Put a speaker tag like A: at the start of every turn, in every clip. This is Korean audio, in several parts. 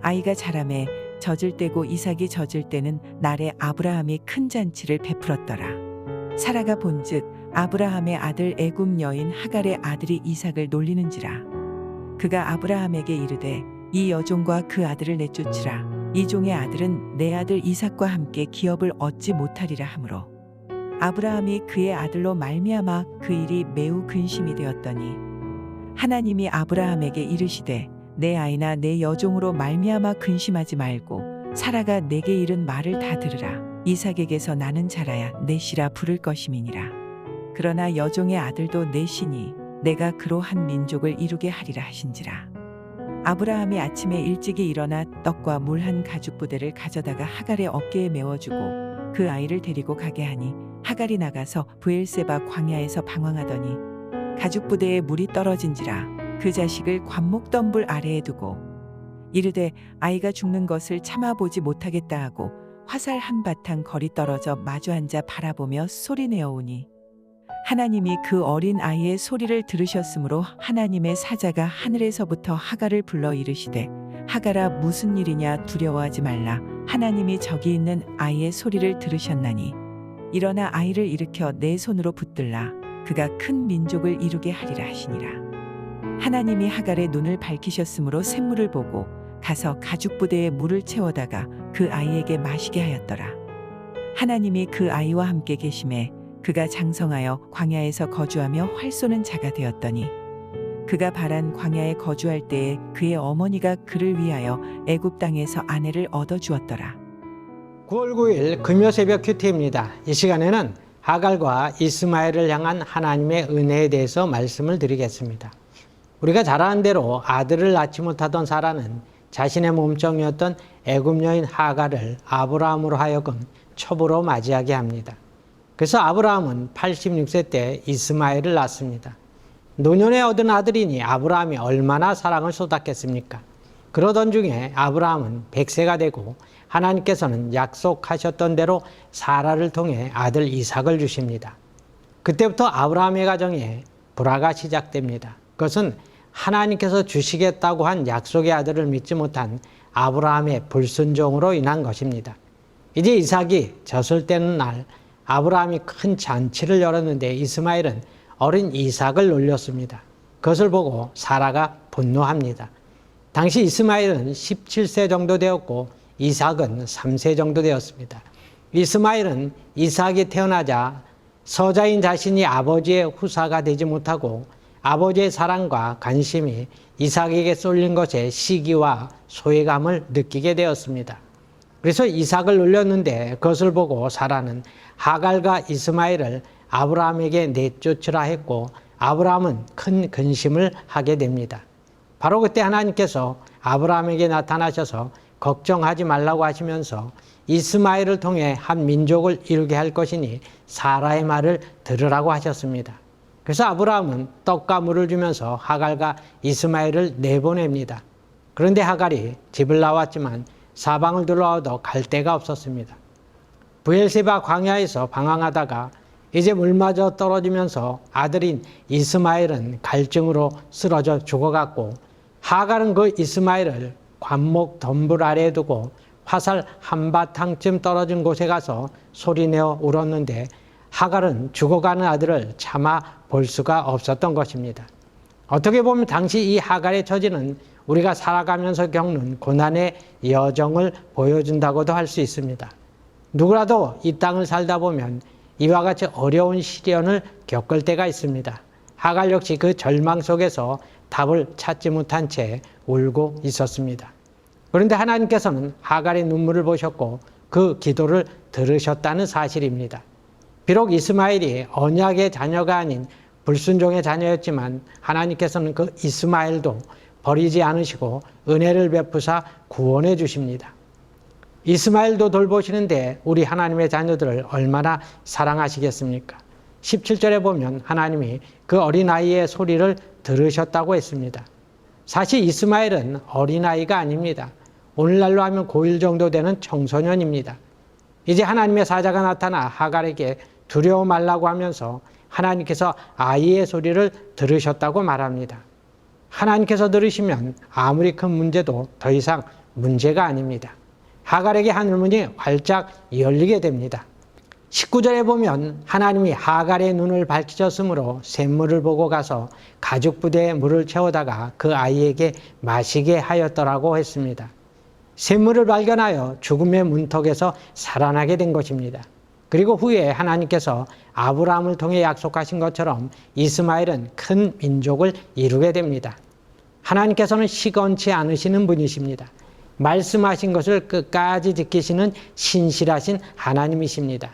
A: 아이가 자라매 젖을 때고 이삭이 젖을 때는 날에 아브라함이 큰 잔치를 베풀었더라. 사라가 본즉 아브라함의 아들 애굽 여인 하갈의 아들이 이삭을 놀리는지라. 그가 아브라함에게 이르되 이 여종과 그 아들을 내쫓으라. 이 종의 아들은 내 아들 이삭과 함께 기업을 얻지 못하리라 하므로 아브라함이 그의 아들로 말미암아 그 일이 매우 근심이 되었더니 하나님이 아브라함에게 이르시되 내 아이나 내 여종으로 말미암아 근심하지 말고 사라가 내게 이른 말을 다 들으라. 이삭에게서 나는 자라야 넷이라 부를 것임이니라. 그러나 여종의 아들도 넷이니 내가 그로 한 민족을 이루게 하리라 하신지라. 아브라함이 아침에 일찍이 일어나 떡과 물 한 가죽 부대를 가져다가 하갈의 어깨에 메워주고 그 아이를 데리고 가게 하니 하갈이 나가서 브엘세바 광야에서 방황하더니 가죽 부대에 물이 떨어진지라. 그 자식을 관목덤불 아래에 두고 이르되 아이가 죽는 것을 참아보지 못하겠다 하고 화살 한 바탕 거리 떨어져 마주 앉아 바라보며 소리내어 오니 하나님이 그 어린 아이의 소리를 들으셨으므로 하나님의 사자가 하늘에서부터 하갈을 불러 이르시되 하갈아 무슨 일이냐 두려워하지 말라. 하나님이 저기 있는 아이의 소리를 들으셨나니 일어나 아이를 일으켜 내 손으로 붙들라. 그가 큰 민족을 이루게 하리라 하시니라. 하나님이 하갈의 눈을 밝히셨으므로 샘물을 보고 가서 가죽 부대에 물을 채워다가 그 아이에게 마시게 하였더라. 하나님이 그 아이와 함께 계심에 그가 장성하여 광야에서 거주하며 활 쏘는 자가 되었더니 그가 바란 광야에 거주할 때에 그의 어머니가 그를 위하여 애굽 땅에서 아내를 얻어 주었더라.
B: 9월 9일 금요 새벽 큐티입니다. 이 시간에는 하갈과 이스마엘을 향한 하나님의 은혜에 대해서 말씀을 드리겠습니다. 우리가 잘 아는 대로 아들을 낳지 못하던 사라는 자신의 몸종이었던 애굽 여인 하갈을 아브라함으로 하여금 첩으로 맞이하게 합니다. 그래서 아브라함은 86세 때 이스마엘을 낳습니다. 노년에 얻은 아들이니 아브라함이 얼마나 사랑을 쏟았겠습니까? 그러던 중에 아브라함은 100세가 되고 하나님께서는 약속하셨던 대로 사라를 통해 아들 이삭을 주십니다. 그때부터 아브라함의 가정에 불화가 시작됩니다. 그것은 하나님께서 주시겠다고 한 약속의 아들을 믿지 못한 아브라함의 불순종으로 인한 것입니다. 이제 이삭이 젖을 떼는 날 아브라함이 큰 잔치를 열었는데 이스마엘은 어린 이삭을 놀렸습니다. 그것을 보고 사라가 분노합니다. 당시 이스마엘은 17세 정도 되었고 이삭은 3세 정도 되었습니다. 이스마엘은 이삭이 태어나자 서자인 자신이 아버지의 후사가 되지 못하고 아버지의 사랑과 관심이 이삭에게 쏠린 것에 시기와 소외감을 느끼게 되었습니다. 그래서 이삭을 놀렸는데 그것을 보고 사라는 하갈과 이스마엘을 아브라함에게 내쫓으라 했고 아브라함은 큰 근심을 하게 됩니다. 바로 그때 하나님께서 아브라함에게 나타나셔서 걱정하지 말라고 하시면서 이스마엘을 통해 한 민족을 이루게 할 것이니 사라의 말을 들으라고 하셨습니다. 그래서 아브라함은 떡과 물을 주면서 하갈과 이스마엘을 내보냅니다. 그런데 하갈이 집을 나왔지만 사방을 둘러와도 갈 데가 없었습니다. 브엘세바 광야에서 방황하다가 이제 물마저 떨어지면서 아들인 이스마엘은 갈증으로 쓰러져 죽어갔고 하갈은 그 이스마엘을 관목 덤불 아래에 두고 화살 한바탕쯤 떨어진 곳에 가서 소리내어 울었는데 하갈은 죽어가는 아들을 참아 볼 수가 없었던 것입니다. 어떻게 보면 당시 이 하갈의 처지는 우리가 살아가면서 겪는 고난의 여정을 보여준다고도 할 수 있습니다. 누구라도 이 땅을 살다 보면 이와 같이 어려운 시련을 겪을 때가 있습니다. 하갈 역시 그 절망 속에서 답을 찾지 못한 채 울고 있었습니다. 그런데 하나님께서는 하갈의 눈물을 보셨고 그 기도를 들으셨다는 사실입니다. 비록 이스마엘이 언약의 자녀가 아닌 불순종의 자녀였지만 하나님께서는 그 이스마엘도 버리지 않으시고 은혜를 베푸사 구원해 주십니다. 이스마엘도 돌보시는데 우리 하나님의 자녀들을 얼마나 사랑하시겠습니까? 17절에 보면 하나님이 그 어린아이의 소리를 들으셨다고 했습니다. 사실 이스마엘은 어린아이가 아닙니다. 오늘날로 하면 고1 정도 되는 청소년입니다. 이제 하나님의 사자가 나타나 하갈에게 두려워 말라고 하면서 하나님께서 아이의 소리를 들으셨다고 말합니다. 하나님께서 들으시면 아무리 큰 문제도 더 이상 문제가 아닙니다. 하갈에게 하늘문이 활짝 열리게 됩니다. 19절에 보면 하나님이 하갈의 눈을 밝히셨으므로 샘물을 보고 가서 가죽 부대에 물을 채우다가 그 아이에게 마시게 하였더라고 했습니다. 샘물을 발견하여 죽음의 문턱에서 살아나게 된 것입니다. 그리고 후에 하나님께서 아브라함을 통해 약속하신 것처럼 이스마엘은 큰 민족을 이루게 됩니다. 하나님께서는 시건치 않으시는 분이십니다. 말씀하신 것을 끝까지 지키시는 신실하신 하나님이십니다.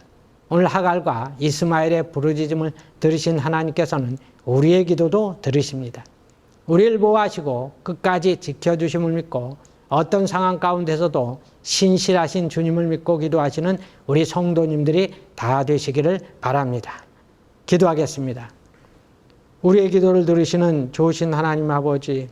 B: 오늘 하갈과 이스마엘의 부르짖음을 들으신 하나님께서는 우리의 기도도 들으십니다. 우리를 보호하시고 끝까지 지켜주심을 믿고 어떤 상황 가운데서도 신실하신 주님을 믿고 기도하시는 우리 성도님들이 다 되시기를 바랍니다. 기도하겠습니다. 우리의 기도를 들으시는 좋으신 하나님 아버지,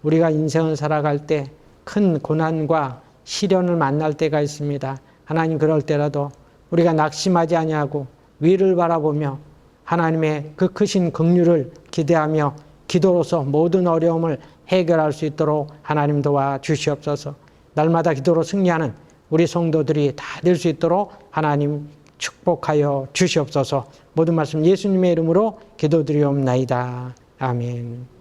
B: 우리가 인생을 살아갈 때 큰 고난과 시련을 만날 때가 있습니다. 하나님, 그럴 때라도 우리가 낙심하지 아니하고 위를 바라보며 하나님의 그 크신 긍휼을 기대하며 기도로서 모든 어려움을 해결할 수 있도록 하나님 도와 주시옵소서. 날마다 기도로 승리하는 우리 성도들이 다 될 수 있도록 하나님 축복하여 주시옵소서. 모든 말씀 예수님의 이름으로 기도드리옵나이다. 아멘.